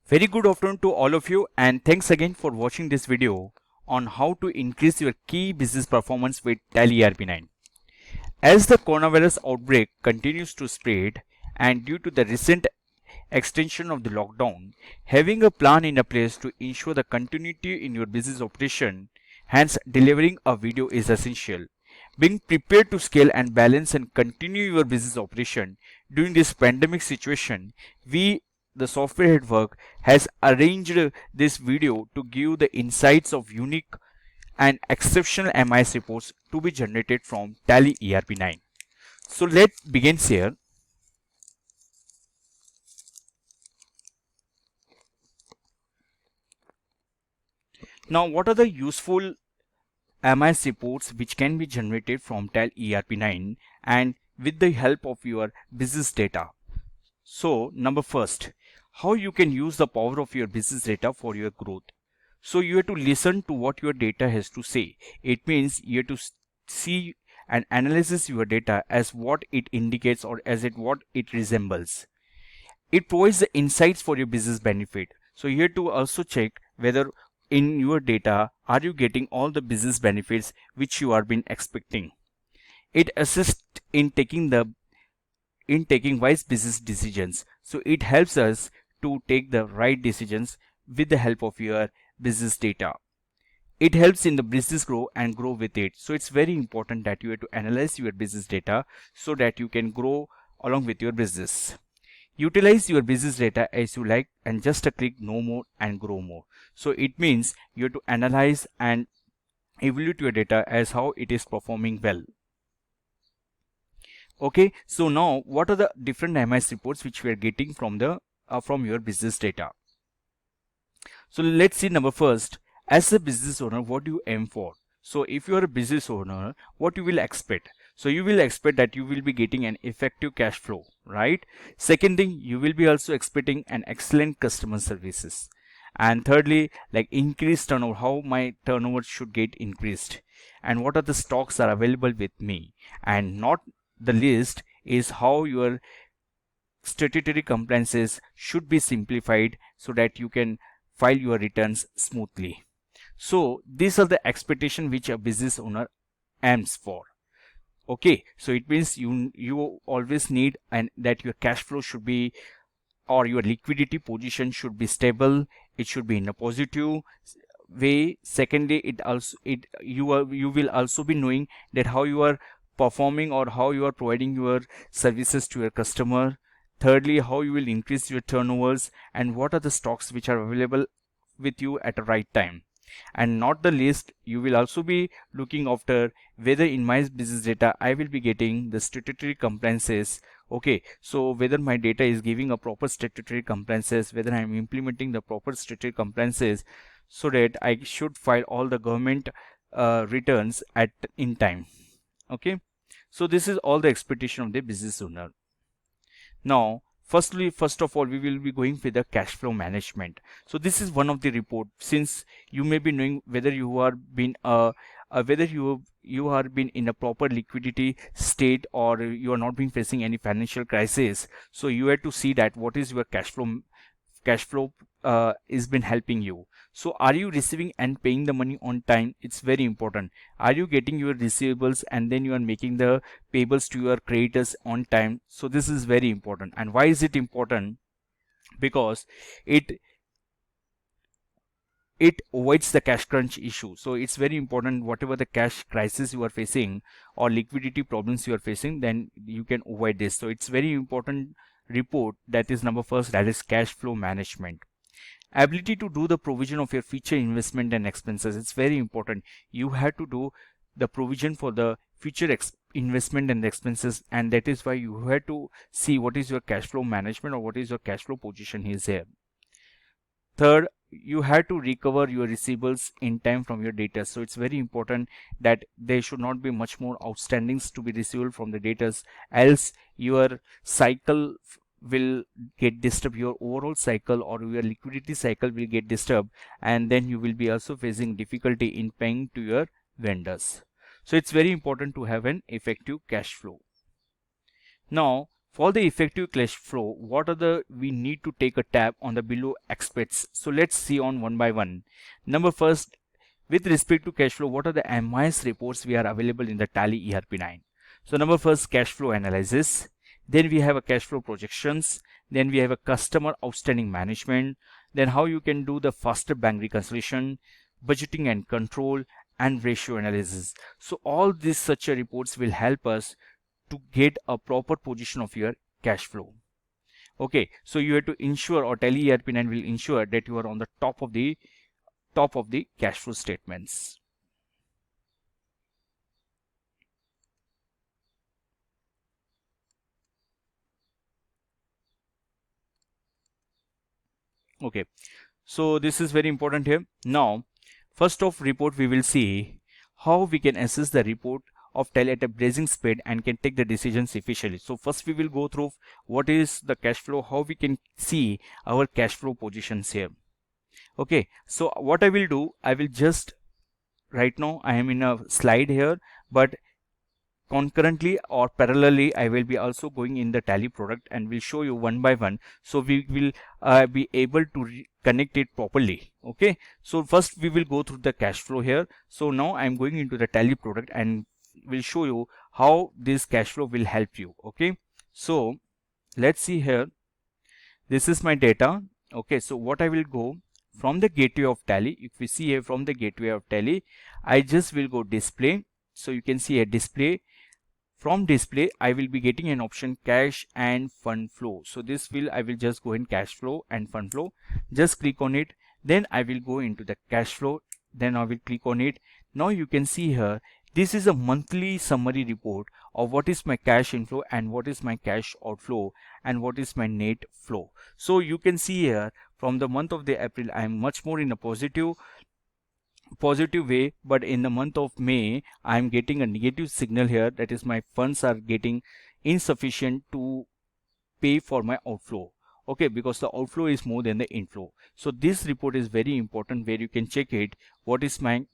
Very good afternoon to all of you, and thanks again for watching this video on how to increase your key business performance with Tally ERP9. As the coronavirus outbreak continues to spread and due to the recent extension of the lockdown, having a plan in a place to ensure the continuity in your business operation, hence delivering a video is essential. Being prepared to scale and balance and continue your business operation during this pandemic situation, the Software at Work has arranged this video to give the insights of unique and exceptional MIS reports to be generated from Tally ERP9. So let's begin here. Now, what are the useful MIS reports which can be generated from Tally ERP9 and with the help of your business data? So, number first, how you can use the power of your business data for your growth. So you have to listen to what your data has to say. It means you have to see and analyze your data as what it indicates or as what it resembles. It provides the insights for your business benefit. So you have to also check whether in your data are you getting all the business benefits which you are been expecting. It assists in taking wise business decisions. So it helps us to take the right decisions with the help of your business data. It helps in the business grow and grow with it. So it's very important that you have to analyze your business data so that you can grow along with your business. Utilize your business data as you like and just a click know more and grow more. So it means you have to analyze and evaluate your data as how it is performing well. Okay, so now what are the different MIS reports which we are getting from your business data? So let's see number first, as a business owner, what do you aim for? So if you are a business owner, what you will expect? So you will expect that you will be getting an effective cash flow, right? Second thing, you will be also expecting an excellent customer services. And thirdly, like increased turnover, how my turnover should get increased and what are the stocks are available with me. And not the least is how your statutory compliances should be simplified so that you can file your returns smoothly. So these are the expectation which a business owner aims for. Okay, so it means you always need and that your cash flow should be or your liquidity position should be stable. It should be in a positive way. Secondly, you will also be knowing that how you are performing or how you are providing your services to your customer. Thirdly, how you will increase your turnovers and what are the stocks which are available with you at the right time. And not the least, you will also be looking after whether in my business data I will be getting the statutory compliances. Okay, so whether my data is giving a proper statutory compliances, whether I am implementing the proper statutory compliances so that I should file all the government returns in time. Okay, so this is all the expectation of the business owner. Now, first of all, we will be going with the cash flow management. So this is one of the report, since you may be knowing whether you are been whether you are been in a proper liquidity state or you are not been facing any financial crisis. So you have to see that what is your cash flow is been helping you. So are you receiving and paying the money on time? It's very important. Are you getting your receivables and then you are making the payables to your creditors on time? So this is very important. And why is it important? Because it avoids the cash crunch issue. So it's very important, whatever the cash crisis you are facing or liquidity problems you are facing, then you can avoid this. So it's very important report, that is number first, that is cash flow management. Ability to do the provision of your future investment and expenses. It's very important. You have to do the provision for the future investment and expenses, and that is why you have to see what is your cash flow management or what is your cash flow position is here. Third, you have to recover your receivables in time from your data. So it's very important that there should not be much more outstandings to be received from the data, else your cycle will get disturbed, your overall cycle or your liquidity cycle will get disturbed, and then you will be also facing difficulty in paying to your vendors. So it's very important to have an effective cash flow. Now For the effective cash flow, what are the we need to take a tab on the below aspects. So let's see on one by one. Number first, with respect to cash flow, what are the MIS reports we are available in the Tally ERP9? So number first, cash flow analysis. Then we have a cash flow projections. Then we have a customer outstanding management. Then how you can do the faster bank reconciliation, budgeting and control, and ratio analysis. So all these such reports will help us to get a proper position of your cash flow. Okay, so you have to ensure, or Tally ERP9 will ensure that you are on the top of the cash flow statements. Okay, so this is very important here. Now, first of report, we will see how we can assess the report of Tally at a blazing speed and can take the decisions efficiently. So first we will go through what is the cash flow, how we can see our cash flow positions here. Okay, so what I will do, I will just, right now I am in a slide here, but concurrently or parallelly I will be also going in the Tally product and will show you one by one, so we will be able to connect it properly. Okay, so first we will go through the cash flow here. So now I am going into the Tally product and will show you how this cash flow will help you. Okay, so let's see here, this is my data. Okay, so what I will go from the gateway of Tally, if we see here from the gateway of Tally, I just will go display. So you can see a display. From display, I will be getting an option cash and fund flow. So this will, I will just go in cash flow and fund flow. Just click on it. Then I will go into the cash flow. Then I will click on it. Now you can see here, this is a monthly summary report of what is my cash inflow and what is my cash outflow and what is my net flow. So you can see here from the month of the April, I am much more in a positive way, but in the month of May I am getting a negative signal here, that is my funds are getting insufficient to pay for my outflow. Okay, because the outflow is more than the inflow. So this report is very important, where you can check it what is my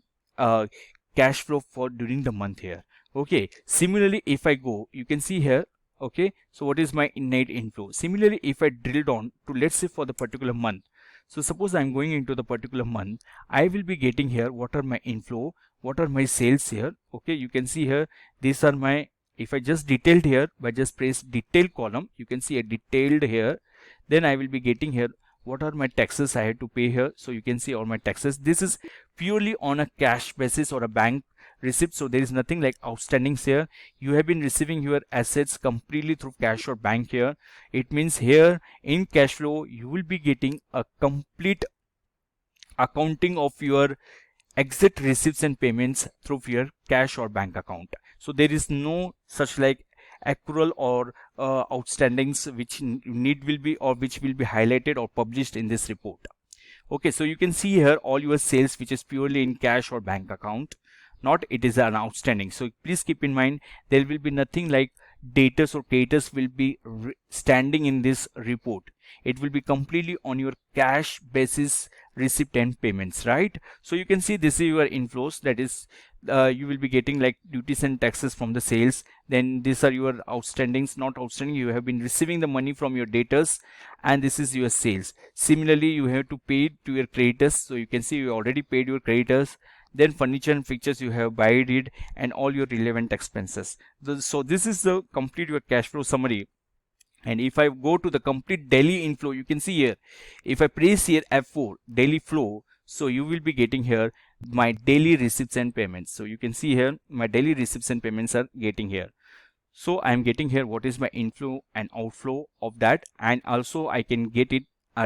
cash flow for during the month here. Okay, similarly if I go, you can see here. Okay, so what is my net inflow? Similarly, if I drill down to, let's say, for the particular month, so suppose I'm going into the particular month, I will be getting here what are my inflow, what are my sales here. Okay, you can see here, these are my, if I just detailed here, by just press detail column, you can see a detailed here. Then I will be getting here what are my taxes I had to pay here. So you can see all my taxes. This is purely on a cash basis or a bank receipt, so there is nothing like outstandings here. You have been receiving your assets completely through cash or bank here. It means here in cash flow you will be getting a complete accounting of your exit receipts and payments through your cash or bank account. So there is no such like accrual or outstandings which need will be, or which will be highlighted or published in this report. Okay, so you can see here all your sales which is purely in cash or bank account, not it is an outstanding. So please keep in mind, there will be nothing like datas or creditors will be standing in this report. It will be completely on your cash basis receipt and payments, right? So you can see this is your inflows, that is you will be getting like duties and taxes from the sales. Then these are your outstandings, not outstanding, you have been receiving the money from your debtors, and this is your sales. Similarly, you have to pay to your creditors, so you can see you already paid your creditors. Then furniture and fixtures you have buyed it, and all your relevant expenses. So this is the complete your cash flow summary. And if I go to the complete daily inflow, you can see here, if I press here F4 daily flow, so you will be getting here my daily receipts and payments. So you can see here my daily receipts and payments are getting here. So I am getting here what is my inflow and outflow of that, and also I can get it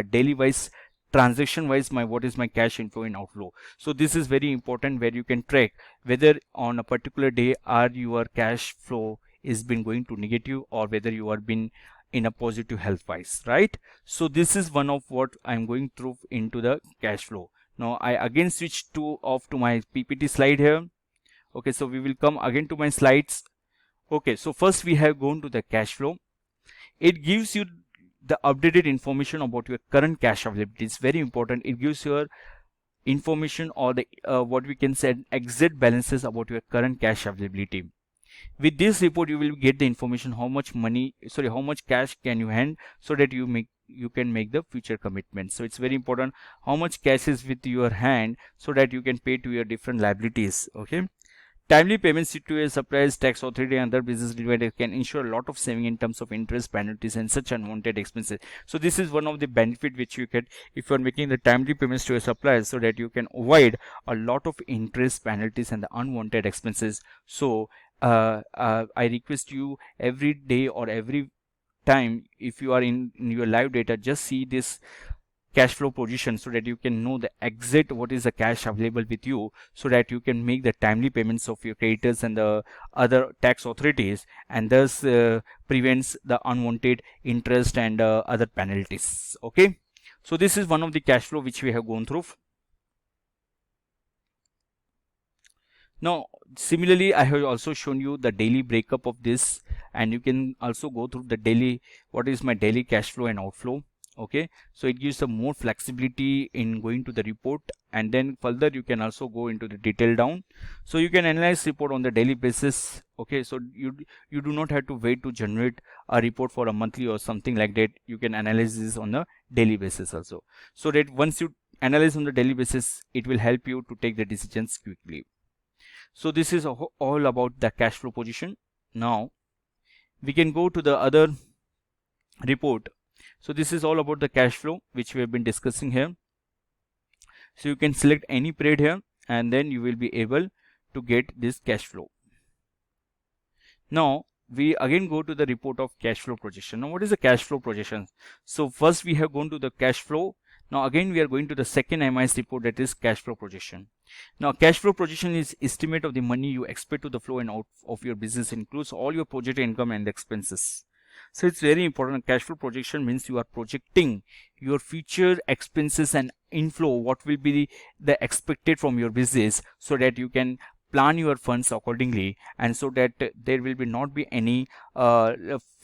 daily wise, transaction wise, my what is my cash inflow and outflow. So this is very important, where you can track whether on a particular day are your cash flow is been going to negative, or whether you are been in a positive health wise, right? So this is one of what I'm going through into the cash flow. Now I again switch to off to my PPT slide here. Okay, so we will come again to my slides. Okay, so first we have gone to the cash flow. It gives you the updated information about your current cash availability. It's very important. It gives your information, or the what we can say exit balances about your current cash availability. With this report you will get the information how much money, sorry, how much cash can you hand, so that you can make the future commitments. So it's very important how much cash is with your hand, so that you can pay to your different liabilities. Okay, timely payments to a suppliers, tax authority and other business dividers can ensure a lot of saving in terms of interest, penalties and such unwanted expenses. So this is one of the benefit which you get if you are making the timely payments to your suppliers, so that you can avoid a lot of interest, penalties and the unwanted expenses. So I request you every day or every time, if you are in your live data, just see this cash flow position, so that you can know the exact what is the cash available with you, so that you can make the timely payments of your creditors and the other tax authorities, and thus prevents the unwanted interest and other penalties. Okay, so this is one of the cash flow which we have gone through. Now similarly, I have also shown you the daily breakup of this, and you can also go through the daily, what is my daily cash flow and outflow. Okay, so it gives some more flexibility in going to the report, and then further you can also go into the detail down, so you can analyze report on the daily basis. Okay, so you do not have to wait to generate a report for a monthly or something like that. You can analyze this on the daily basis also, so that once you analyze on the daily basis, it will help you to take the decisions quickly. So this is all about the cash flow position. Now we can go to the other report. So this is all about the cash flow which we have been discussing here. So you can select any period here, and then you will be able to get this cash flow. Now we again go to the report of cash flow projection. Now what is the cash flow projection? So first we have gone to the cash flow. Now again we are going to the second MIS report, that is cash flow projection. Now cash flow projection is estimate of the money you expect to the flow and out of your business, includes all your projected income and expenses. So it's very important. Cash flow projection means you are projecting your future expenses and inflow, what will be the expected from your business, so that you can plan your funds accordingly, and so that there will be not be any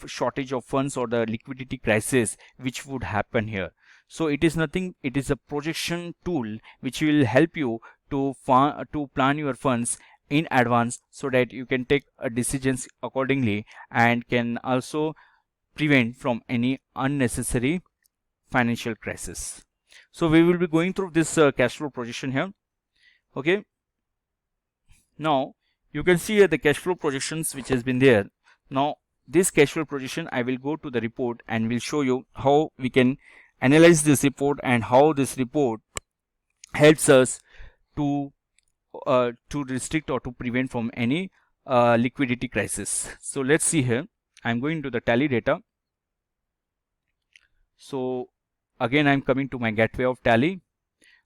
shortage of funds or the liquidity crisis which would happen here. So it is nothing, it is a projection tool which will help you to plan your funds in advance, so that you can take decisions accordingly, and can also prevent from any unnecessary financial crisis. So we will be going through this cash flow projection here. Okay, now you can see here the cash flow projections which has been there. Now this cash flow projection, I will go to the report and will show you how we can analyze this report, and how this report helps us to restrict or to prevent from any liquidity crisis. So let's see here. I'm going to the tally data. So again I'm coming to my gateway of tally.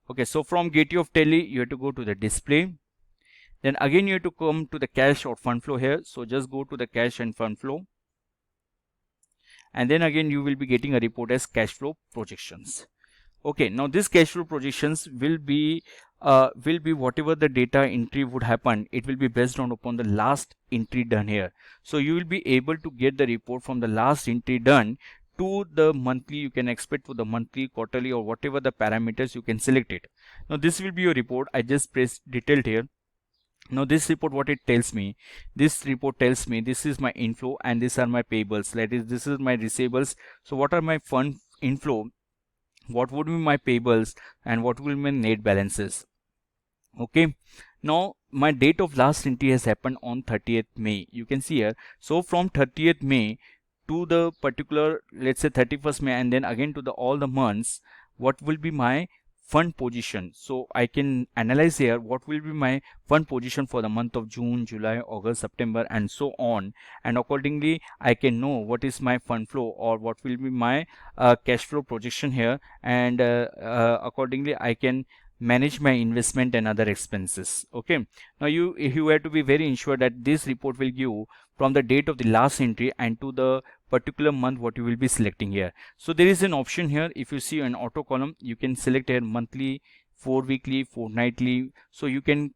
Okay, so from gateway of tally you have to go to the display, then again you have to come to the cash or fund flow here. So just go to the cash and fund flow, and then again you will be getting a report as cash flow projections. Okay, now this cash flow projections will be whatever the data entry would happen, it will be based on upon the last entry done here. So you will be able to get the report from the last entry done to the monthly. You can expect for the monthly, quarterly, or whatever the parameters you can select it. Now this will be your report. I just press detailed here. Now this report, what it tells me, this report tells me this is my inflow and these are my payables, that is this is my receivables. So what are my fund inflow, what would be my payables, and what will be my net balances. Okay, now my date of last entry has happened on 30th May. You can see here. So from 30th May to the particular, let's say 31st May, and then again to the all the months, what will be my fund position. So I can analyze here what will be my fund position for the month of June, July, August, September, and so on, and accordingly I can know what is my fund flow or what will be my cash flow projection here, and accordingly I can manage my investment and other expenses. Okay, now you have to be very ensured that this report will give from the date of the last entry and to the particular month what you will be selecting here. So there is an option here. If you see an auto column, you can select here monthly, 4 weekly, fortnightly. So you can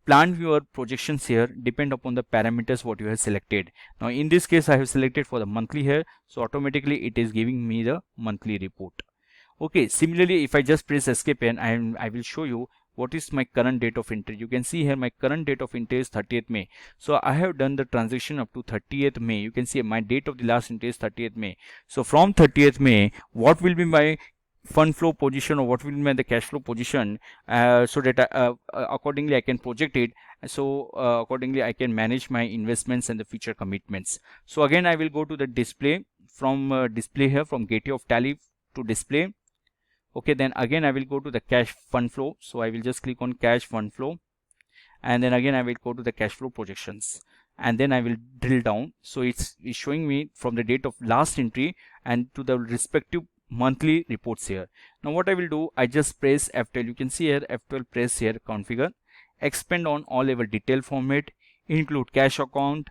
plan your projections here depend upon the parameters what you have selected. Now in this case I have selected for the monthly here, so automatically it is giving me the monthly report. Okay, similarly if I just press escape and I will show you what is my current date of entry. You can see here my current date of entry is 30th May. So I have done the transaction up to 30th May. You can see my date of the last entry is 30th May. So from 30th May, what will be my fund flow position, or what will be the cash flow position, so that accordingly I can project it. So accordingly I can manage my investments and the future commitments. So again I will go to the display, from display here, from gateway of Tally to display. Okay, then again I will go to the cash fund flow. So I will just click on cash fund flow, and then again I will go to the cash flow projections, and then I will drill down. So it's showing me from the date of last entry and to the respective monthly reports here. Now what I will do, I just press F12. You can see here F12, press here configure, expand on all level detail format, include cash account,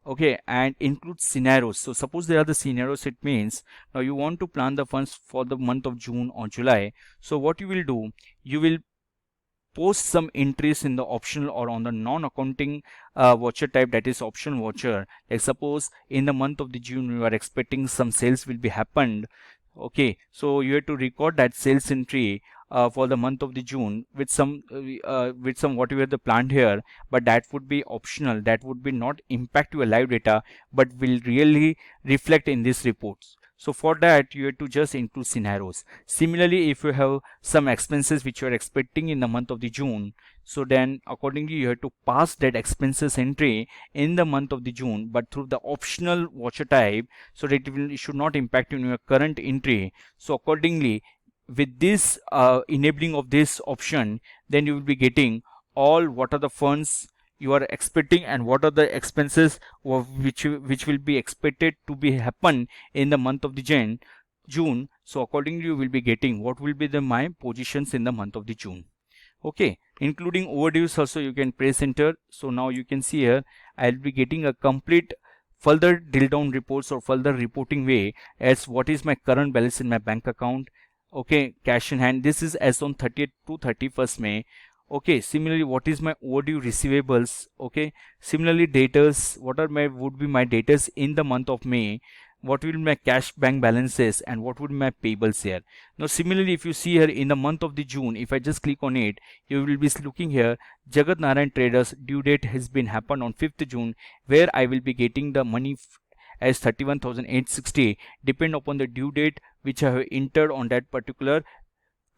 okay, and include scenarios. So suppose there are the scenarios, it means now you want to plan the funds for the month of June or July. So what you will do, you will post some entries in the optional or on the non-accounting voucher type, that is optional voucher. Like suppose in the month of the June you are expecting some sales will be happened. Okay, so you have to record that sales entry for the month of the June with some whatever the planned here, but that would be optional. That would be not impact your live data, but will really reflect in these reports. So for that you have to just include scenarios. Similarly, if you have some expenses which you are expecting in the month of the June, so then accordingly you have to pass that expenses entry in the month of the June, but through the optional voucher type, so that it should not impact in your current entry. So accordingly, with this enabling of this option, then you will be getting all what are the funds you are expecting and what are the expenses which will be expected to be happen in the month of the June. So accordingly you will be getting what will be the my positions in the month of the June. Okay, including overdues also you can press enter. So now you can see here I'll be getting a complete further drill down reports or further reporting way as what is my current balance in my bank account. Okay, cash in hand, this is as on 30th to 31st May. Okay, similarly what is my overdue receivables. Okay, similarly debtors, what are my would be my debtors in the month of May, what will be my cash bank balances, and what would be my payables here. Now similarly if you see here in the month of the June, if I just click on it, you will be looking here Jagat Narayan Traders due date has been happened on 5th June, where I will be getting the money as 31,860 depend upon the due date which I have entered on that particular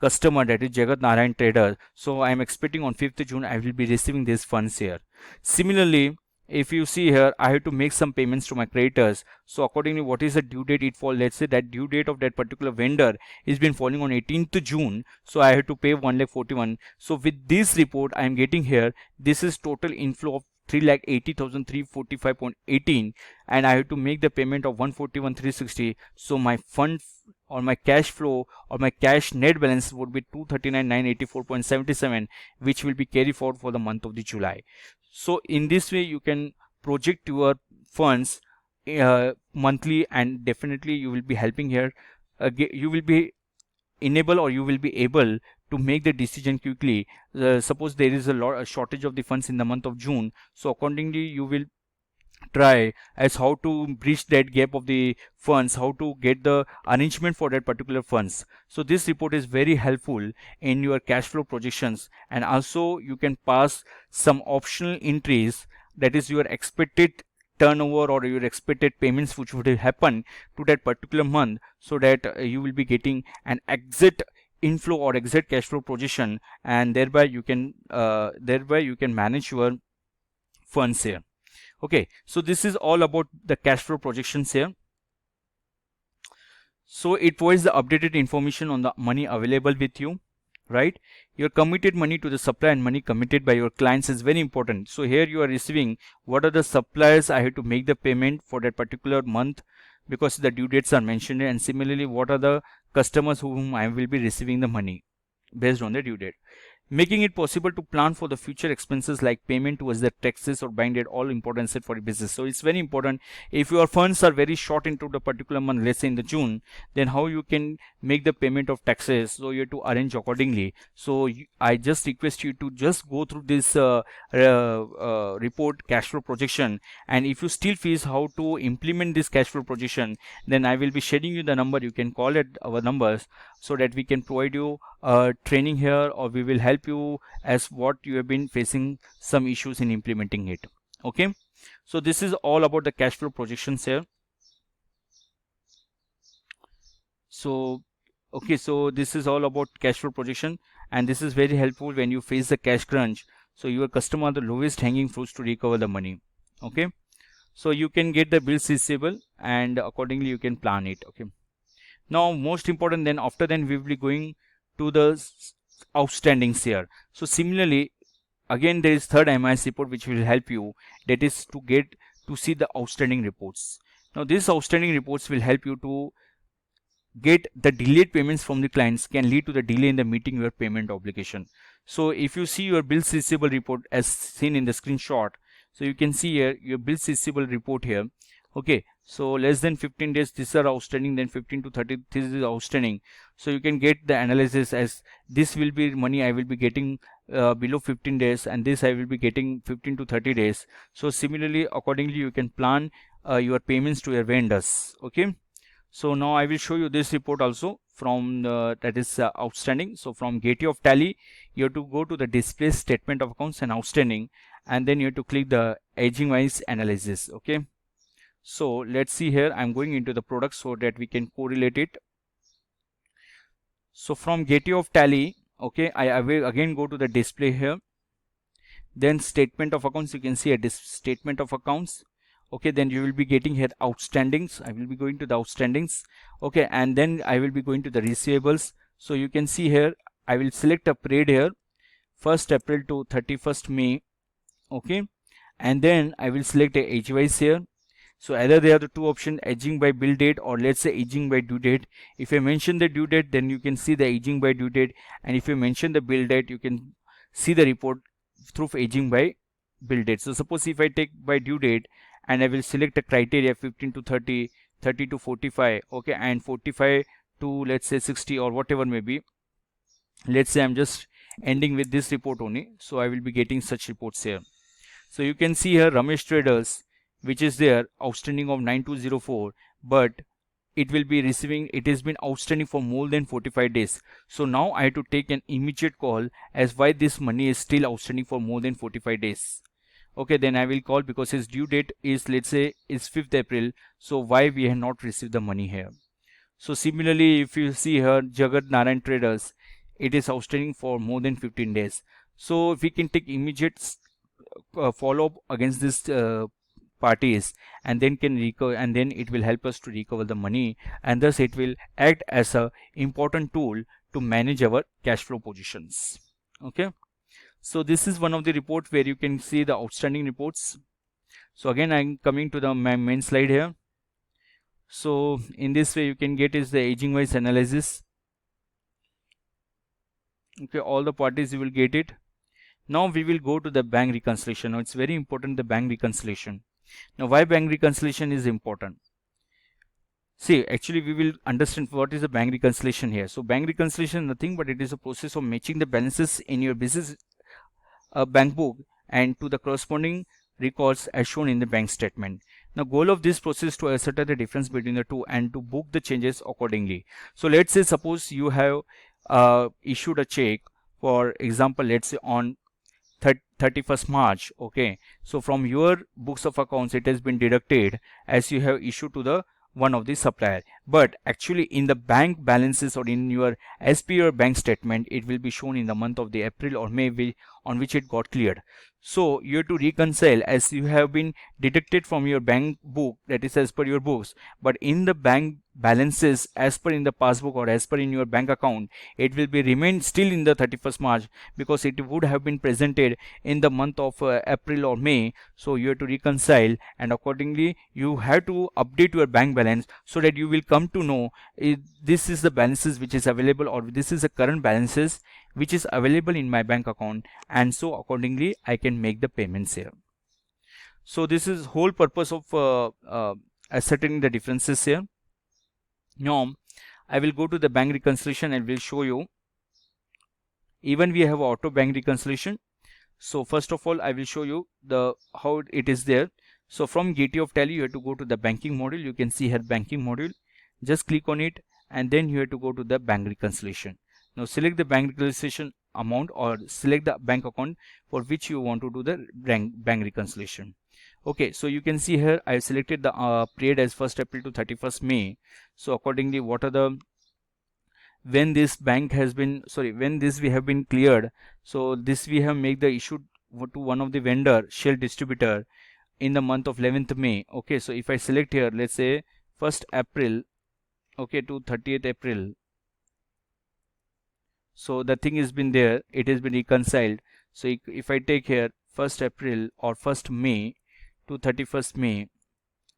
customer, that is Jagat Narayan Trader. So I am expecting on 5th June I will be receiving these funds here. Similarly, if you see here I have to make some payments to my creditors. So accordingly what is the due date it fall, let's say that due date of that particular vendor is been falling on 18th June, so I have to pay 1,41,000. So with this report I am getting here, this is total inflow of 3,80,345.18, and I have to make the payment of 141,360. So my fund or my cash flow or my cash net balance would be 239,984.77, which will be carried forward for the month of the July. So in this way you can project your funds monthly, and definitely you will be helping here. You will be enable or you will be able to make the decision quickly. Suppose there is a shortage of the funds in the month of June, so accordingly you will try as how to bridge that gap of the funds, how to get the arrangement for that particular funds. So this report is very helpful in your cash flow projections, and also you can pass some optional entries, that is your expected turnover or your expected payments which would happen to that particular month, so that you will be getting an exit inflow or exit cash flow projection, and thereby you can manage your funds here. Okay, so this is all about the cash flow projections here. So it provides the updated information on the money available with you, right? Your committed money to the supplier and money committed by your clients is very important. So here you are receiving what are the suppliers I have to make the payment for that particular month, because the due dates are mentioned, and similarly what are the customers whom I will be receiving the money based on the due date. Making it possible to plan for the future expenses like payment towards the taxes or buying debt, all important set for the business. So it's very important. If your funds are very short into the particular month, let's say in the June, then how you can make the payment of taxes, so you have to arrange accordingly. So I just request you to just go through this report cash flow projection, and if you still feel how to implement this cash flow projection, then I will be sharing you the number. You can call at our numbers so that we can provide you training here, or we will help you as what you have been facing some issues in implementing it. Okay, so this is all about the cash flow projections here. So okay, so this is all about cash flow projection, and this is very helpful when you face the cash crunch, so your customer are the lowest hanging fruits to recover the money. Okay, so you can get the bills receivable and accordingly you can plan it. Okay, now most important, then after then we will be going to the outstandings here. So similarly, again there is third MIS report which will help you, that is to get to see the outstanding reports. Now these outstanding reports will help you to get the delayed payments from the clients, can lead to the delay in the meeting your payment obligation. So if you see your bills receivable report as seen in the screenshot, so you can see here your bills receivable report here. Okay, so less than 15 days these are outstanding, then 15 to 30 this is outstanding. So you can get the analysis as this will be money I will be getting below 15 days, and this I will be getting 15 to 30 days. So similarly accordingly you can plan your payments to your vendors. Okay, so now I will show you this report also from that is outstanding. So from Gateway of Tally, you have to go to the display statement of accounts and outstanding, and then you have to click the aging wise analysis. Okay, so let's see here, I'm going into the product so that we can correlate it. So from Gateway of Tally, okay, I will again go to the display here, then statement of accounts. You can see a statement of accounts. Okay, then you will be getting here outstandings. I will be going to the outstandings. Okay, and then I will be going to the receivables. So you can see here I will select a period here, 1st April to 31st May. Okay, and then I will select a age wise here. So either there are the two options, aging by bill date or let's say aging by due date. If I mention the due date, then you can see the aging by due date, and if you mention the bill date, you can see the report through aging by bill date. So suppose if I take by due date, and I will select a criteria 15 to 30, 30 to 45, okay, and 45 to let's say 60 or whatever may be. Let's say I'm just ending with this report only, so I will be getting such reports here. So you can see here Ramesh Traders, which is there outstanding of 9204, but it will be receiving, it has been outstanding for more than 45 days. So now I have to take an immediate call as why this money is still outstanding for more than 45 days. Okay, then I will call because his due date is let's say is 5th April. So why we have not received the money here? So similarly, if you see here Jagat Narayan Traders, it is outstanding for more than 15 days. So if we can take immediate follow up against this parties, and then can recover, and then it will help us to recover the money, and thus it will act as a important tool to manage our cash flow positions. Okay, so this is one of the report where you can see the outstanding reports. So again I'm coming to the main slide here. So in this way you can get is the aging wise analysis. Okay, all the parties you will get it. Now we will go to the bank reconciliation. Now it's very important, the bank reconciliation. Now why bank reconciliation is important? See, actually we will understand what is the bank reconciliation here. So bank reconciliation is nothing but it is a process of matching the balances in your business bank book and to the corresponding records as shown in the bank statement. Now goal of this process is to ascertain the difference between the two and to book the changes accordingly. So let's say suppose you have issued a check, for example let's say on 31st March. Okay, so from your books of accounts it has been deducted as you have issued to the one of the supplier, but actually in the bank balances or in your SP or bank statement it will be shown in the month of the April or May on which it got cleared. So you have to reconcile as you have been deducted from your bank book, that is as per your books, but in the bank balances as per in the passbook or as per in your bank account it will be remain still in the 31st March because it would have been presented in the month of April or May. So you have to reconcile, and accordingly you have to update your bank balance so that you will come to know this is the balances which is available, or this is the current balances which is available in my bank account, and so accordingly I can make the payments here. So this is whole purpose of ascertaining the differences here. Now I will go to the bank reconciliation and will show you. Even we have auto bank reconciliation. So first of all I will show you the how it is there. So from Gateway of Tally you have to go to the banking module. You can see here banking module. Just click on it and then you have to go to the bank reconciliation. Now select the bank reconciliation amount or select the bank account for which you want to do the bank reconciliation. Okay, so you can see here I have selected the period as 1st April to 31st May. So accordingly, what are the when this bank has been when this we have been cleared, so this we have made the issue to one of the vendor shell distributor in the month of 11th May. Okay, so if I select here, let's say 1st April, okay, to 30th April, so the thing has been there, it has been reconciled. So if I take here 1st April or 1st May to 31st May,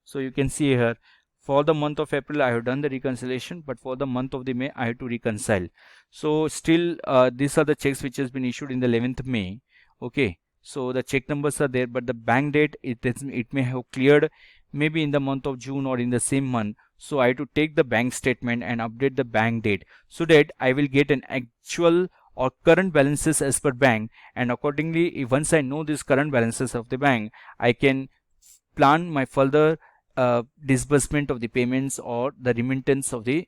so you can see here for the month of April I have done the reconciliation, but for the month of the May I have to reconcile. So still these are the checks which has been issued in the 11th May. Okay, so the check numbers are there, but the bank date it may have cleared maybe in the month of June or in the same month. So I have to take the bank statement and update the bank date so that I will get an actual or current balances as per bank, and accordingly once I know this current balances of the bank, I can plan my further disbursement of the payments or the remittance of the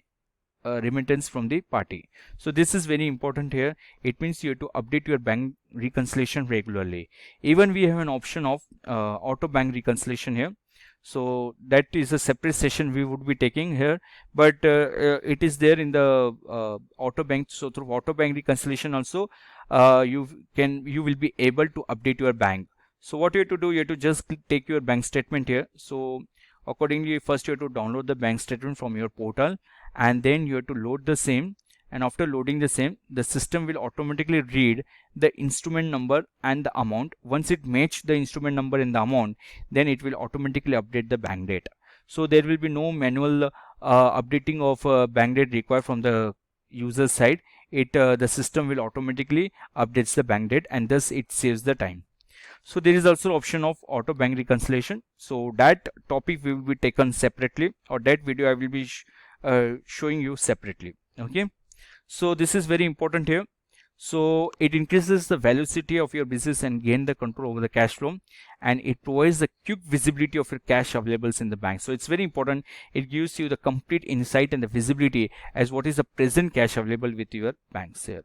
remittance from the party. So this is very important here. It means you have to update your bank reconciliation regularly. Even we have an option of auto bank reconciliation here, so that is a separate session we would be taking here, but it is there in the auto bank. So through auto bank reconciliation also you will be able to update your bank. So what you have to do, you have to just take your bank statement here. So accordingly, first you have to download the bank statement from your portal, and then you have to load the same, and after loading the same, the system will automatically read the instrument number and the amount. Once it matches the instrument number and the amount, then it will automatically update the bank date. So there will be no manual updating of bank date required from the user side. The system will automatically updates the bank date, and thus it saves the time. So there is also option of auto bank reconciliation. So that topic will be taken separately, or that video I will be showing you separately. Okay, so this is very important here. So it increases the velocity of your business and gain the control over the cash flow, and it provides the quick visibility of your cash availables in the bank. So it's very important. It gives you the complete insight and the visibility as what is the present cash available with your banks here.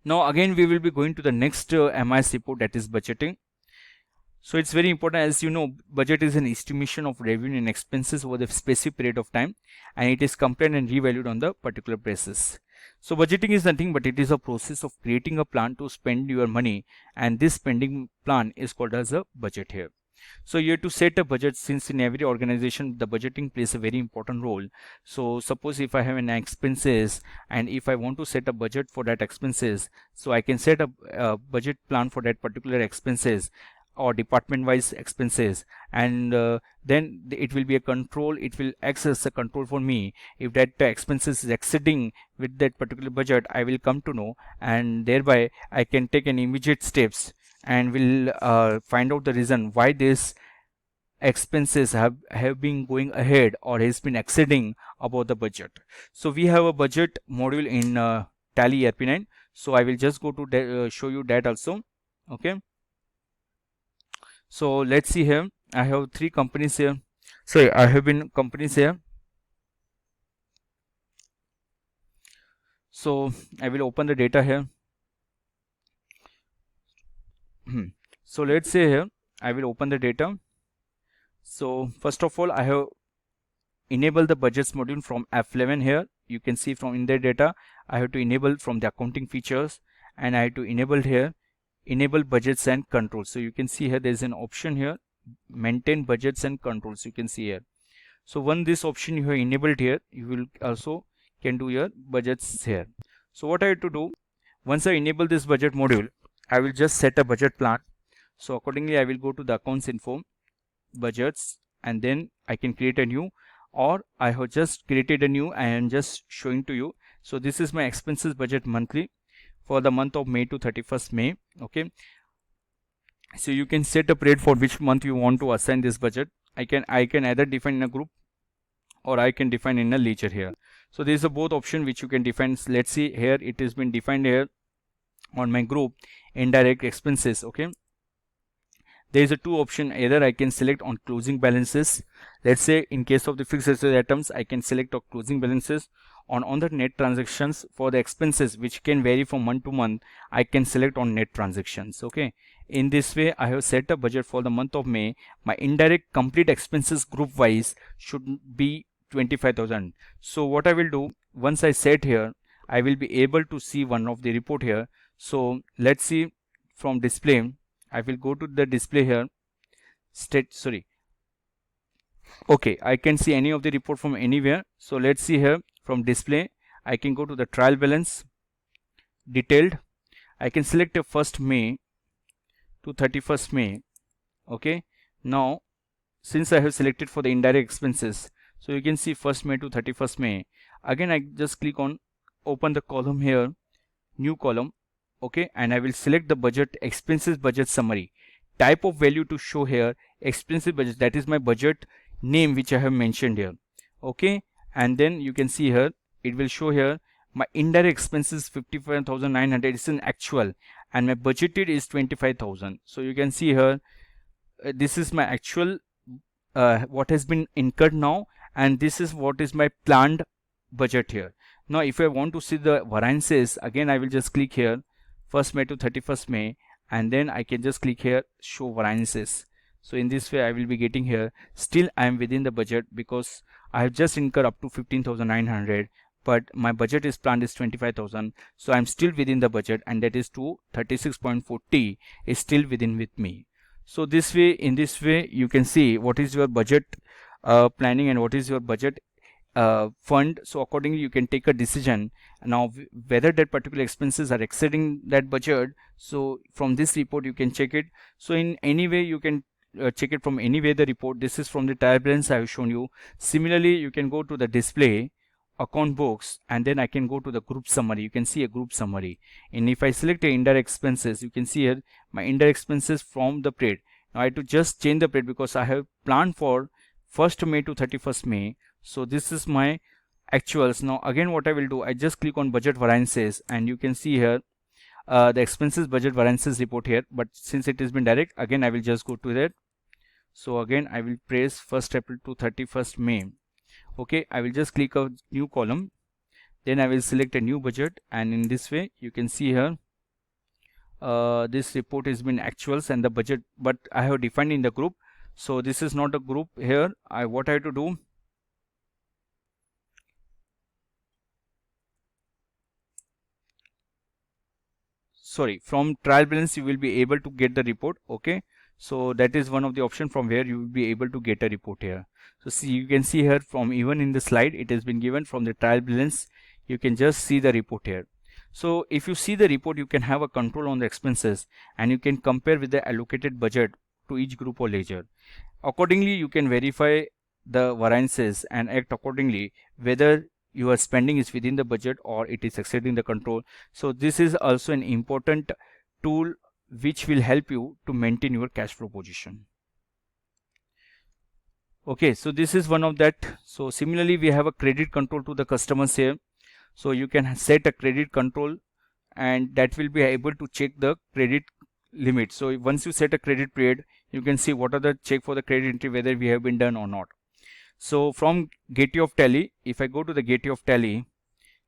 Now again we will be going to the next MIS report, that is budgeting. So it's very important. As you know, budget is an estimation of revenue and expenses over the specific period of time, and it is compared and revalued on the particular basis. So budgeting is nothing but it is a process of creating a plan to spend your money, and this spending plan is called as a budget here. So you have to set a budget, since in every organization the budgeting plays a very important role. So suppose if I have an expenses, and if I want to set a budget for that expenses, so I can set a budget plan for that particular expenses or department wise expenses, and then it will be a control. It will act as a control for me. If that expenses is exceeding with that particular budget, I will come to know, and thereby I can take an immediate steps and will find out the reason why this expenses have been going ahead or has been exceeding above the budget. So we have a budget module in Tally ERP9. So I will just go to show you that also. Okay, so let's see here. I have 3 companies here. So I have been companies here. So I will open the data here. So let's say here I will open the data. So first of all, I have enabled the budgets module from F11 here. You can see from in the data I have to enable from the accounting features, and I have to enable here enable budgets and controls. So you can see here there is an option here, maintain budgets and controls. You can see here. So when this option you have enabled here, you will also can do your budgets here. So what I have to do, once I enable this budget module, I will just set a budget plan. So accordingly I will go to the accounts info, budgets, and then I can create a new, or I have just created a new and just showing to you. So this is my expenses budget monthly for the month of May to 31st May. Okay, so you can set a period for which month you want to assign this budget. I can either define in a group or I can define in a ledger here. So there is a both option which you can define. Let's see here, it has been defined here on my group indirect expenses. Okay, there is a two option. Either I can select on closing balances. Let's say in case of the fixed asset items, I can select on closing balances. On the net transactions for the expenses, which can vary from month to month, I can select on net transactions. Okay, in this way I have set a budget for the month of May. My indirect complete expenses group wise should be 25,000. So what I will do, once I set here, I will be able to see one of the report here. So let's see from display. I will go to the display here. Okay, I can see any of the report from anywhere. So let's see here from display. I can go to the trial balance, detailed. I can select a 1st May to 31st May. Okay, now since I have selected for the indirect expenses, so you can see 1st May to 31st May. Again, I just click on open the column here, new column. Okay, and I will select the budget, expenses budget summary. Type of value to show here, expenses budget, that is my budget name which I have mentioned here. Okay, and then you can see here it will show here my indirect expenses 55,900 is an actual, and my budgeted is 25,000. So you can see here this is my actual what has been incurred now, and this is what is my planned budget here. Now if I want to see the variances, again I will just click here 1st May to 31st May, and then I can just click here show variances. So in this way I will be getting here, still I am within the budget because I have just incurred up to 15,900, but my budget is planned is 25,000. So I am still within the budget, and that is to 36.40 is still within with me. So this way, in this way you can see what is your budget planning and what is your budget fund. So accordingly you can take a decision now whether that particular expenses are exceeding that budget. So from this report you can check it. So in any way you can check it from any way the report. This is from the trial balance I have shown you. Similarly you can go to the display, account books, and then I can go to the group summary. You can see a group summary, and if I select a indirect expenses, you can see here my indirect expenses from the period. Now I have to just change the period because I have planned for 1st May to 31st May. So this is my actuals. Now again what I will do, I just click on budget variances, and you can see here the expenses budget variances report here, but since it has been direct, again I will just go to that. So again I will press 1st April to 31st May. Okay, I will just click a new column, then I will select a new budget, and in this way you can see here this report has been actuals and the budget, but I have defined in the group. So this is not a group here. What I have to do, sorry, from trial balance you will be able to get the report. Okay, so that is one of the option from where you will be able to get a report here. So see, you can see here from even in the slide it has been given from the trial balance, you can just see the report here. So if you see the report, you can have a control on the expenses, and you can compare with the allocated budget to each group or ledger. Accordingly you can verify the variances and act accordingly whether your spending is within the budget or it is exceeding the control. So this is also an important tool which will help you to maintain your cash flow position. Okay, so this is one of that. So similarly we have a credit control to the customers here. So you can set a credit control, and that will be able to check the credit limit. So once you set a credit period, you can see what are the check for the credit entry, whether we have been done or not. So from gateway of tally, if I go to the gateway of tally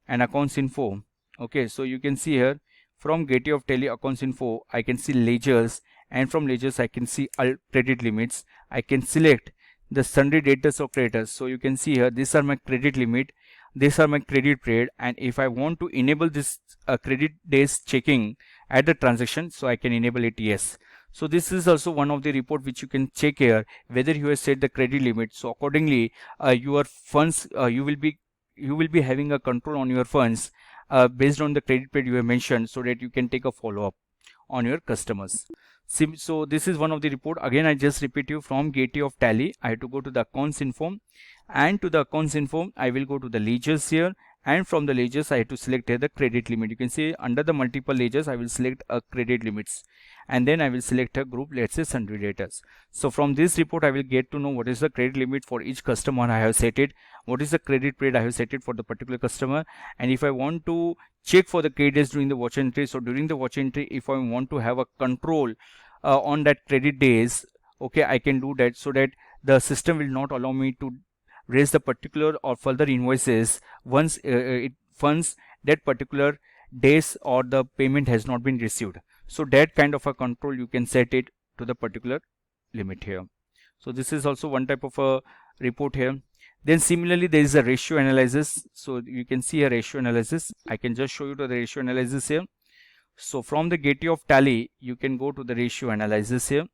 and accounts info, okay, so you can see here from gateway of tally accounts info I can see ledgers, and from ledgers I can see all credit limits. I can select the sundry debtors or creditors. So you can see here these are my credit limit, these are my credit period, and if I want to enable this credit days checking at the transaction, so I can enable it, yes. So this is also one of the report which you can check here whether you have set the credit limit. So accordingly your funds you will be having a control on your funds based on the credit period you have mentioned, so that you can take a follow-up on your customers. So this is one of the report. Again I just repeat you, from gateway of tally I have to go to the accounts info, and to the accounts info I will go to the ledgers here, and from the ledgers I have to select here the credit limit. You can see under the multiple ledgers I will select a credit limits, and then I will select a group, let's say sundry debtors. So from this report I will get to know what is the credit limit for each customer I have set it, what is the credit period I have set it for the particular customer, and if I want to check for the credit days during the watch entry. So during the watch entry, if I want to have a control on that credit days, okay, I can do that, so that the system will not allow me to raise the particular or further invoices once that particular days or the payment has not been received. So that kind of a control you can set it to the particular limit here. So this is also one type of a report here. Then similarly there is a ratio analysis. So you can see a ratio analysis. I can just show you the ratio analysis here. So from the gateway of Tally you can go to the ratio analysis here.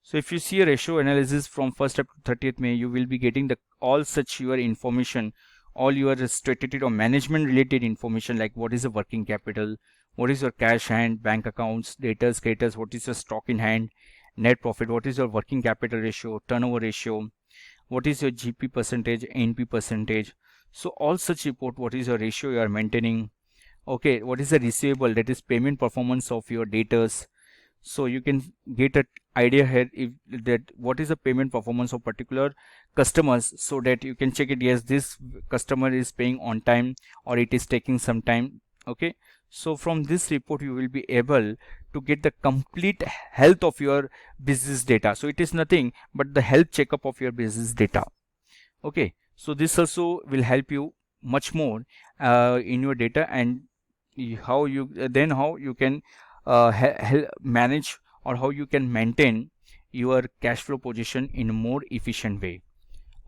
So if you see a ratio analysis from 1st up to 30th May, you will be getting the all such your information, all your strategic or management related information, like what is the working capital, what is your cash hand, bank accounts, debtors, creditors, what is your stock in hand, net profit, what is your working capital ratio, turnover ratio, what is your GP percentage, NP percentage. So all such report, what is your ratio you are maintaining, okay, what is the receivable, that is payment performance of your debtors. So you can get an idea here if that what is the payment performance of particular customers, so that you can check it, yes, this customer is paying on time or it is taking some time. Okay, so from this report you will be able to get the complete health of your business data. So it is nothing but the health checkup of your business data. Okay, so this also will help you much more in your data, and how you can manage, or how you can maintain your cash flow position in a more efficient way.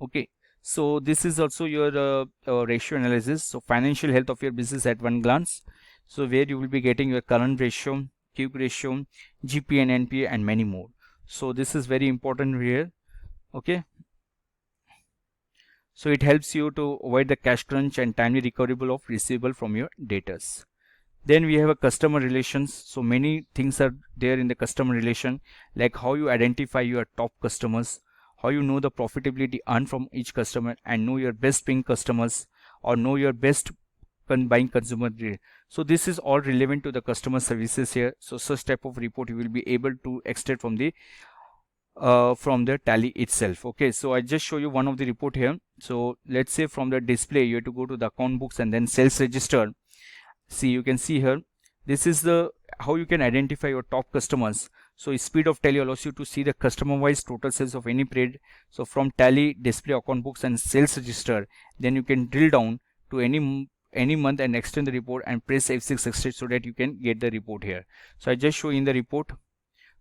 Okay, so this is also your ratio analysis. So financial health of your business at one glance, so where you will be getting your current ratio, quick ratio, GP and NPA, and many more. So this is very important here. Okay, so it helps you to avoid the cash crunch and timely recoverable of receivable from your debtors. Then we have a customer relations. So many things are there in the customer relation, like how you identify your top customers, how you know the profitability earned from each customer, and know your best paying customers, or know your best buying consumer. So this is all relevant to the customer services here. So such type of report you will be able to extract from the Tally itself. Okay, so I just show you one of the report here. So let's say from the display you have to go to the account books and then sales register. See, you can see here, this is the how you can identify your top customers. So speed of Tally allows you to see the customer wise total sales of any period. So from Tally, display, account books, and sales register, then you can drill down to any month and extend the report and press F6 extend, so that you can get the report here. So I just show in the report.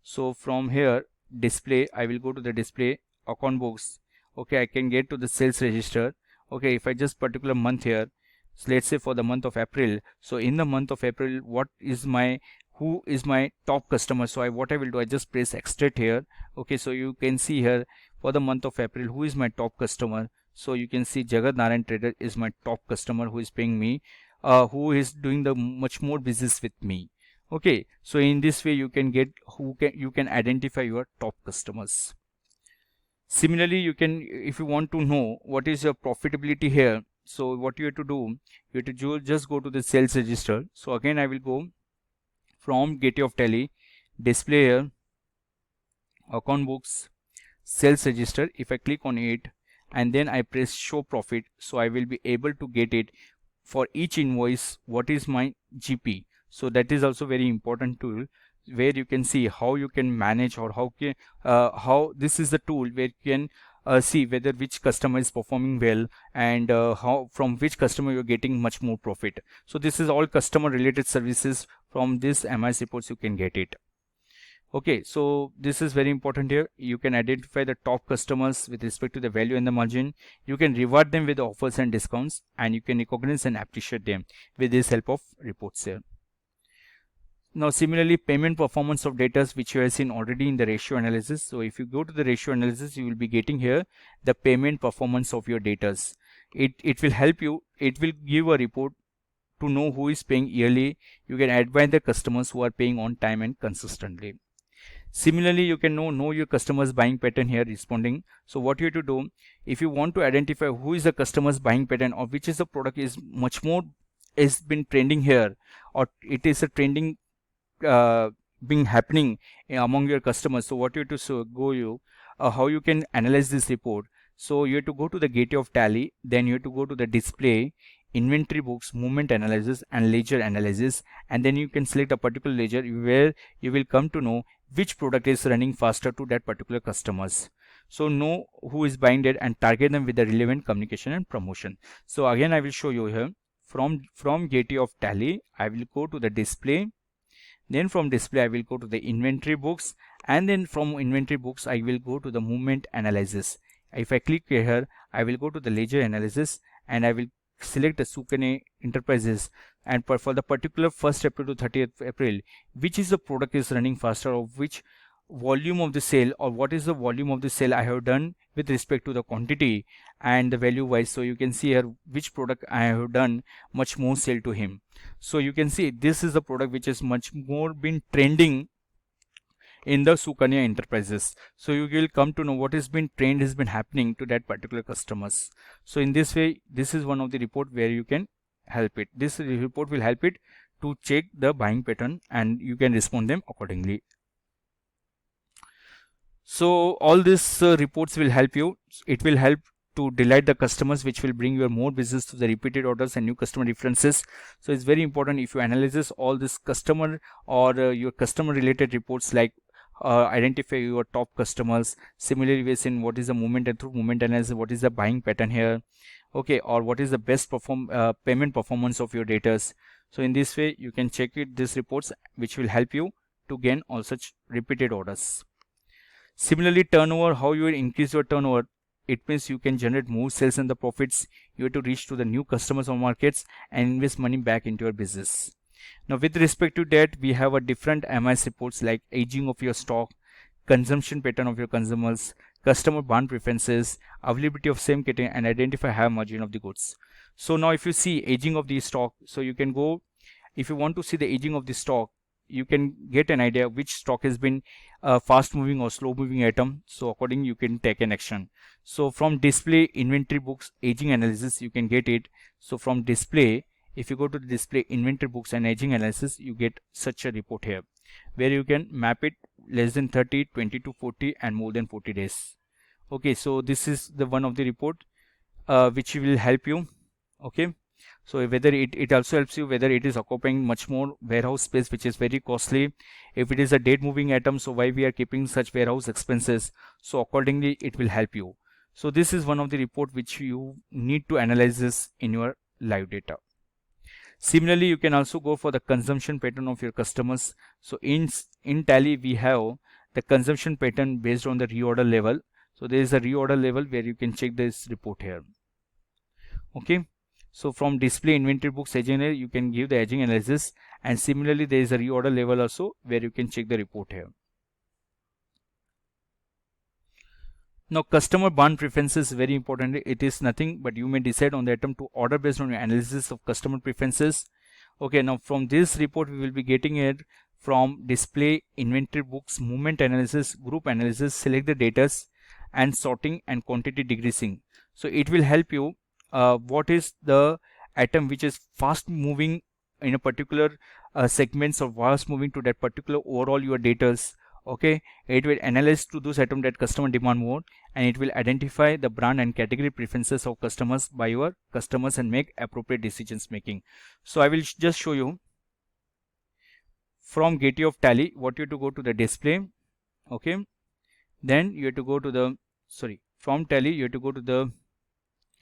So from here, display, I will go to the display, account books. Okay, I can get to the sales register. Okay, if I just particular month here, so let's say for the month of April. So in the month of April, who is my top customer? So what I will do, I just press extract here. Okay, so you can see here for the month of April, who is my top customer. So you can see Jagat Narayan Trader is my top customer, who is paying me, who is doing the much more business with me. Okay, so in this way you can get you can identify your top customers. Similarly, you can, if you want to know what is your profitability here, so what you have to do, you have to just go to the sales register. So again I will go from gateway of Tally, display here, account books, sales register. If I click on it and then I press show profit, so I will be able to get it for each invoice what is my GP. So that is also very important tool, where you can see how you can manage, or how this is the tool where you can see whether which customer is performing well, and how from which customer you're getting much more profit. So this is all customer related services. From this MIS reports you can get it. Okay, so this is very important here. You can identify the top customers with respect to the value and the margin. You can reward them with offers and discounts, and you can recognize and appreciate them with this help of reports here. Now similarly, payment performance of data, which you have seen already in the ratio analysis. So if you go to the ratio analysis, you will be getting here the payment performance of your data. It will help you, it will give a report to know who is paying yearly. You can advise the customers who are paying on time and consistently. Similarly, you can know your customers buying pattern here, responding. So what you have to do, if you want to identify who is the customer's buying pattern, or which is the product is much more has been trending here, or it is a trending being happening among your customers. So what you have to go how you can analyze this report. So you have to go to the gateway of Tally, then you have to go to the display, inventory books, movement analysis and ledger analysis, and then you can select a particular ledger where you will come to know which product is running faster to that particular customers. So know who is buying that and target them with the relevant communication and promotion. So again I will show you here from Gateway of Tally, I will go to the display. Then from display I will go to the inventory books, and then from inventory books I will go to the movement analysis. If I click here, I will go to the ledger analysis and I will select the Sukanya Enterprises, and for the particular 1st April to 30th April, which is the product is running faster, or which volume of the sale, or what is the volume of the sale I have done with respect to the quantity and the value wise. So you can see here which product I have done much more sale to him. So you can see this is the product which is much more been trending in the Sukanya Enterprises. So you will come to know what has been trend has been happening to that particular customers. So in this way, this is one of the report where you can help it. This report will help it to check the buying pattern and you can respond them accordingly. So all these reports will help you. It will help to delight the customers, which will bring your more business to the repeated orders and new customer references. So it's very important if you analyze all this customer or your customer related reports, like identify your top customers. Similarly, we in what is the movement, and through movement analysis, what is the buying pattern here, okay, or what is the best payment performance of your data. So in this way you can check it these reports, which will help you to gain all such repeated orders. Similarly, turnover, how you will increase your turnover. It means you can generate more sales and the profits. You have to reach to the new customers or markets and invest money back into your business. Now with respect to that, we have a different MIS reports like aging of your stock, consumption pattern of your consumers, customer brand preferences, availability of same category, and identify higher margin of the goods. So now if you see aging of the stock, so you can go, if you want to see the aging of the stock, you can get an idea which stock has been fast moving or slow moving item. So accordingly you can take an action. So from display inventory books aging analysis you can get it. So from display, if you go to the display inventory books and aging analysis, you get such a report here where you can map it less than 30, 20 to 40 and more than 40 days. Okay, so this is the one of the report which will help you. Okay, so whether it also helps you whether it is occupying much more warehouse space, which is very costly. If it is a date moving item, so why we are keeping such warehouse expenses, so accordingly it will help you. So this is one of the report which you need to analyze this in your live data. Similarly, you can also go for the consumption pattern of your customers. So in Tally we have the consumption pattern based on the reorder level. So there is a reorder level where you can check this report here. Okay, so from display inventory books aging, you can give the aging analysis, and similarly there is a reorder level also where you can check the report here. Now customer brand preferences is very important. It is nothing but you may decide on the item to order based on your analysis of customer preferences. Okay, now from this report we will be getting it from display inventory books, movement analysis, group analysis, select the data, and sorting and quantity decreasing. So it will help you what is the item which is fast moving in a particular segments, or fast moving to that particular overall your data. Okay, it will analyze to those items that customer demand more, and it will identify the brand and category preferences of customers by your customers and make appropriate decisions making. So I will just show you from Gateway of Tally what you have to go to the display. Okay, then you have to go to the from Tally you have to go to the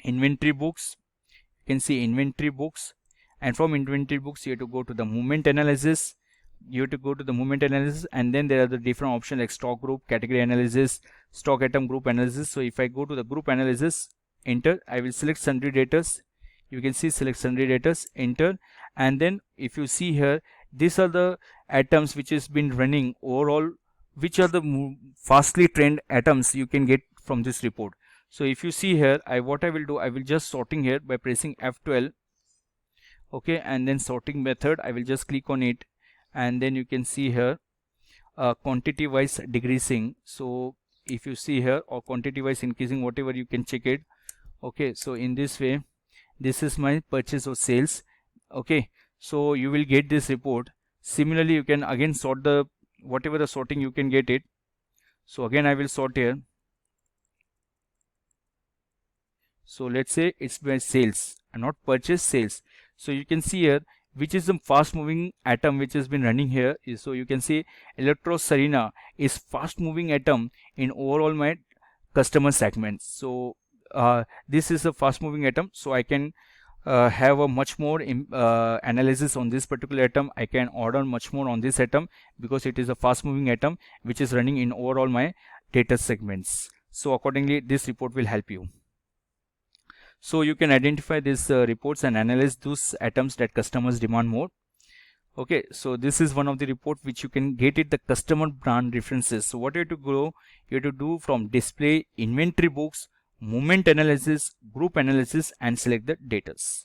inventory books. You can see inventory books, and from inventory books you have to go to the movement analysis. You have to go to the movement analysis, and then there are the different options like stock group, category analysis, stock item group analysis. So if I go to the group analysis, enter, I will select sundry data. You can see select sundry data, enter, and then if you see here, these are the items which has been running overall, which are the fastly trend items you can get from this report. So if you see here, what I will do, I will just sorting here by pressing F12. Okay, and then sorting method, I will just click on it, and then you can see here quantity wise decreasing. So if you see here, or quantity wise increasing, whatever you can check it. Okay, so in this way, this is my purchase or sales. Okay, so you will get this report. Similarly, you can again sort the whatever the sorting you can get it. So again I will sort here. So let's say it's by sales. and not purchase, sales. So you can see here which is the fast moving atom which has been running here. So you can see Electro-Serena is fast moving atom in overall my customer segments. So this is a fast moving atom, so I can have a much more analysis on this particular atom. I can order much more on this atom because it is a fast moving atom which is running in overall my data segments. So accordingly this report will help you. So you can identify these reports and analyze those atoms that customers demand more. Okay, so this is one of the report which you can get it, the customer brand references. So what you have to go, you have to do from display, inventory books, movement analysis, group analysis, and select the datas.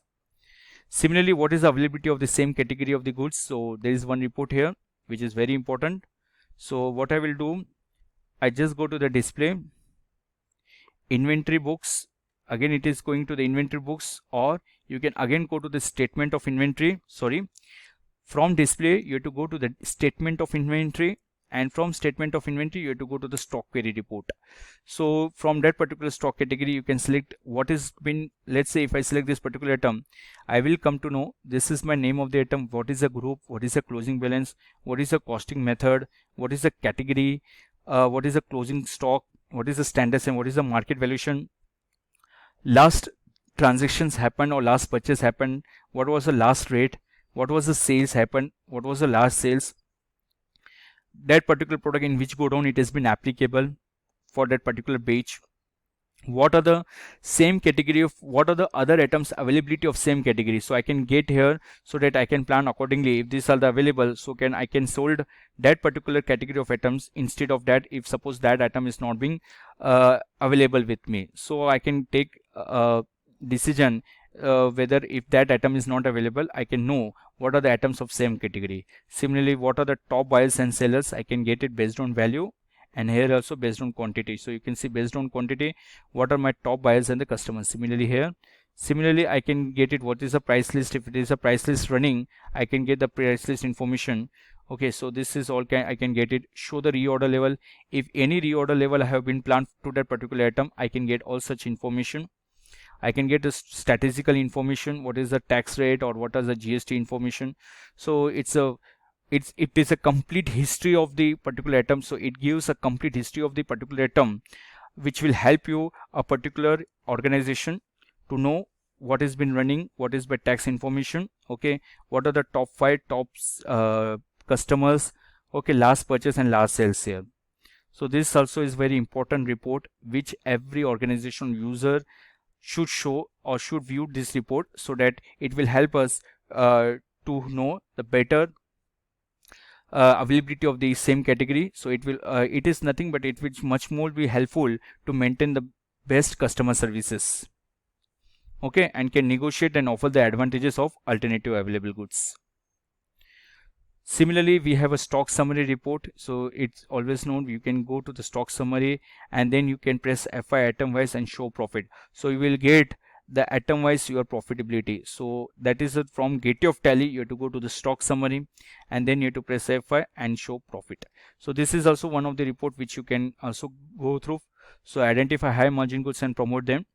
Similarly, what is the availability of the same category of the goods? So there is one report here which is very important. So what I will do, I just go to the display, inventory books. Again it is going to the inventory books, or you can again go to the statement of inventory. From display you have to go to the statement of inventory, and from statement of inventory you have to go to the stock query report. So from that particular stock category you can select what is been, let's say if I select this particular item, I will come to know this is my name of the item, what is the group, what is the closing balance, what is the costing method, what is the category, what is the closing stock, what is the standards, and what is the market valuation, last transactions happened or last purchase happened, what was the last rate, what was the sales happened, what was the last sales, that particular product in which godown it has been applicable for that particular batch, what are the same category of, what are the other items availability of same category. So I can get here so that I can plan accordingly. If these are the available, so I can sold that particular category of items instead of that, if suppose that item is not being available with me. So I can take a decision whether if that item is not available, I can know what are the items of same category. Similarly, what are the top buyers and sellers, I can get it based on value, and here also based on quantity. So you can see based on quantity what are my top buyers and the customers. Similarly I can get it what is the price list. If it is a price list running, I can get the price list information. Okay, so this is all I can get it. Show the reorder level. If any reorder level have been planned to that particular item, I can get all such information. I can get the statistical information, what is the tax rate or what is the GST information. So it is a complete history of the particular item. So it gives a complete history of the particular item, which will help you a particular organization to know what has been running, what is by tax information. Okay, what are the top 5 customers, okay, last purchase and last sales here. So this also is very important report which every organization user should show or should view this report, so that it will help us to know the better availability of the same category. So it will it is nothing but it will much more be helpful to maintain the best customer services, okay, and can negotiate and offer the advantages of alternative available goods. Similarly, we have a stock summary report. So it's always known, you can go to the stock summary and then you can press FI item wise and show profit. So you will get the atom wise your profitability. So that is from Gateway of Tally. You have to go to the stock summary and then you have to press FI and show profit. So this is also one of the report which you can also go through. So identify high margin goods and promote them.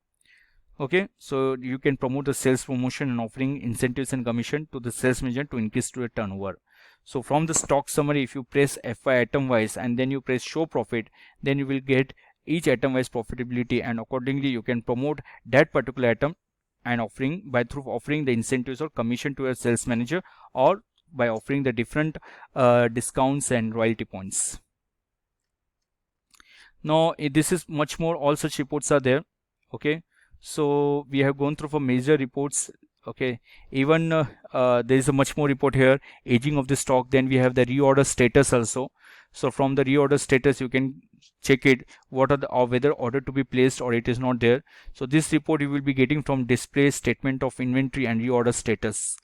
Okay, so you can promote the sales promotion and offering incentives and commission to the sales manager to increase to the turnover. So from the stock summary, if you press FI item wise and then you press show profit, then you will get each item wise profitability, and accordingly you can promote that particular item and offering through offering the incentives or commission to your sales manager, or by offering the different discounts and royalty points. Now this is much more, all such reports are there. Okay, so we have gone through for major reports. Okay, even there is a much more report here, aging of the stock. Then we have the reorder status also. So from the reorder status you can check it, what are the whether order to be placed or it is not there. So this report you will be getting from display, statement of inventory and reorder status.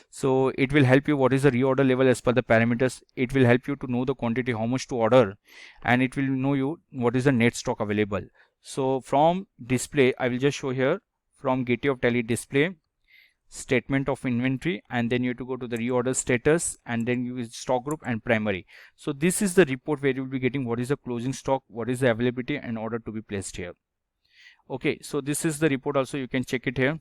So it will help you what is the reorder level as per the parameters. It will help you to know the quantity, how much to order, and it will know you what is the net stock available. So from display I will just show here, from Gateway of Tally display, statement of inventory, and then you have to go to the reorder status and then use stock group and primary. So this is the report where you will be getting what is the closing stock, what is the availability and order to be placed here. Okay, so this is the report also, you can check it here.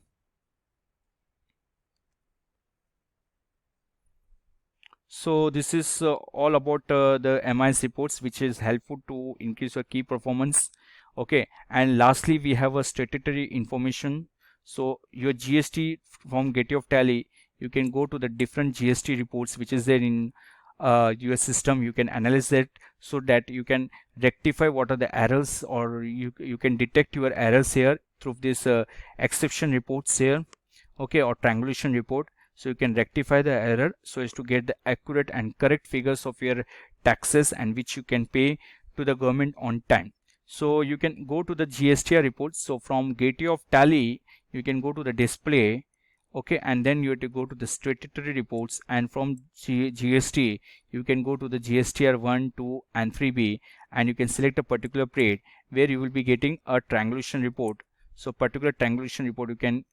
So this is all about the MIS reports, which is helpful to increase your key performance. Okay, and lastly we have a statutory information. So your GST from Gateway of Tally, you can go to the different GST reports which is there in your system. You can analyze that so that you can rectify what are the errors, or you can detect your errors here through this exception reports here, okay, or triangulation report. So you can rectify the error so as to get the accurate and correct figures of your taxes, and which you can pay to the government on time. So you can go to the GSTR reports. So from Gateway of Tally you can go to the display, okay, and then you have to go to the statutory reports, and from GST you can go to the GSTR 1, 2 and 3B, and you can select a particular period where you will be getting a triangulation report. So particular triangulation report you can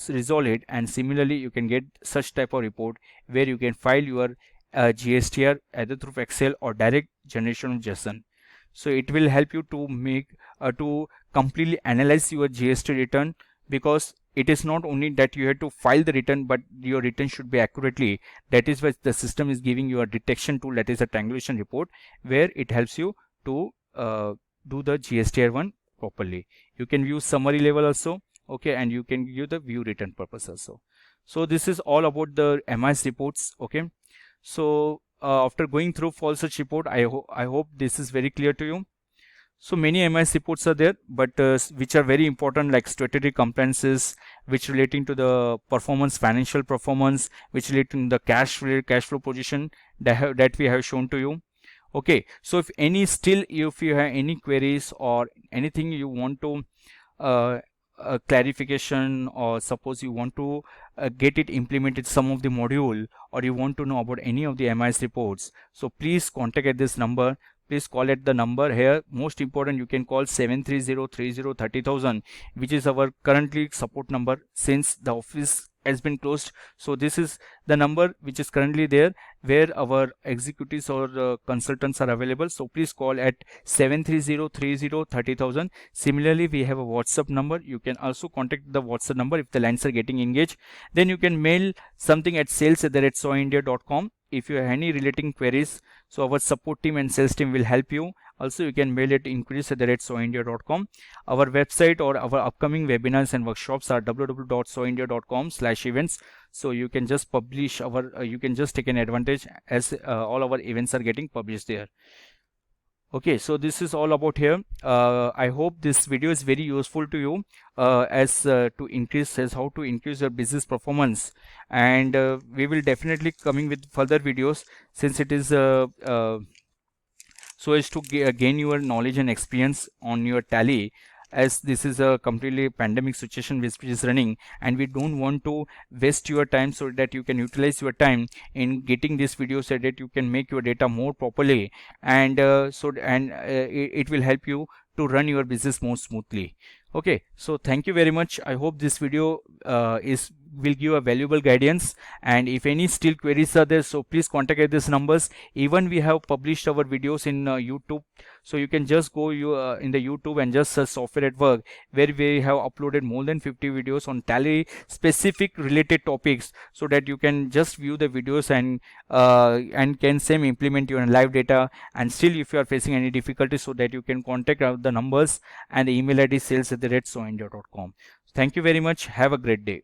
resolve it, and similarly you can get such type of report where you can file your GSTR either through Excel or direct generation of JSON. So it will help you to make to completely analyze your GST return, because it is not only that you have to file the return, but your return should be accurately. That is why the system is giving you a detection tool, that is a triangulation report, where it helps you to do the GSTR one properly. You can view summary level also, okay, and you can view the view return purpose also. So this is all about the MIS reports, okay. So after going through for such report, I hope this is very clear to you. So many MIS reports are there, but which are very important, like statutory compliances, which relating to the performance, financial performance, which relate to the cash flow position that we have shown to you. Okay, so if you have any queries or anything you want to clarification, or suppose you want to get it implemented some of the module, or you want to know about any of the MIS reports, so please contact at this number. Please call at the number here. Most important, you can call 7303030,000, which is our currently support number since the office has been closed. So this is the number which is currently there, where our executives or consultants are available. So please call at 7303030,000. Similarly, we have a WhatsApp number. You can also contact the WhatsApp number if the lines are getting engaged. Then you can mail something at sales@soindia.com if you have any relating queries. So our support team and sales team will help you. Also you can mail it inquiries@soindia.com. Our website or our upcoming webinars and workshops are www.soindia.com/events. So you can just publish our you can just take an advantage, as all our events are getting published there. Okay, so this is all about here. I hope this video is very useful to you, as to increase as how to increase your business performance, and we will definitely coming with further videos, since it is so as to gain your knowledge and experience on your Tally, as this is a completely pandemic situation which is running, and we don't want to waste your time, so that you can utilize your time in getting this video so that you can make your data more properly, and it will help you to run your business more smoothly. Okay, so thank you very much. I hope this video will give a valuable guidance, and if any still queries are there, so please contact at these numbers. Even we have published our videos in YouTube, so you can just go in the YouTube and just search Software at Work, where we have uploaded more than 50 videos on Tally specific related topics, so that you can just view the videos and can same implement your live data. And still, if you are facing any difficulties, so that you can contact the numbers and the email ID sales@soindia.com. Thank you very much. Have a great day.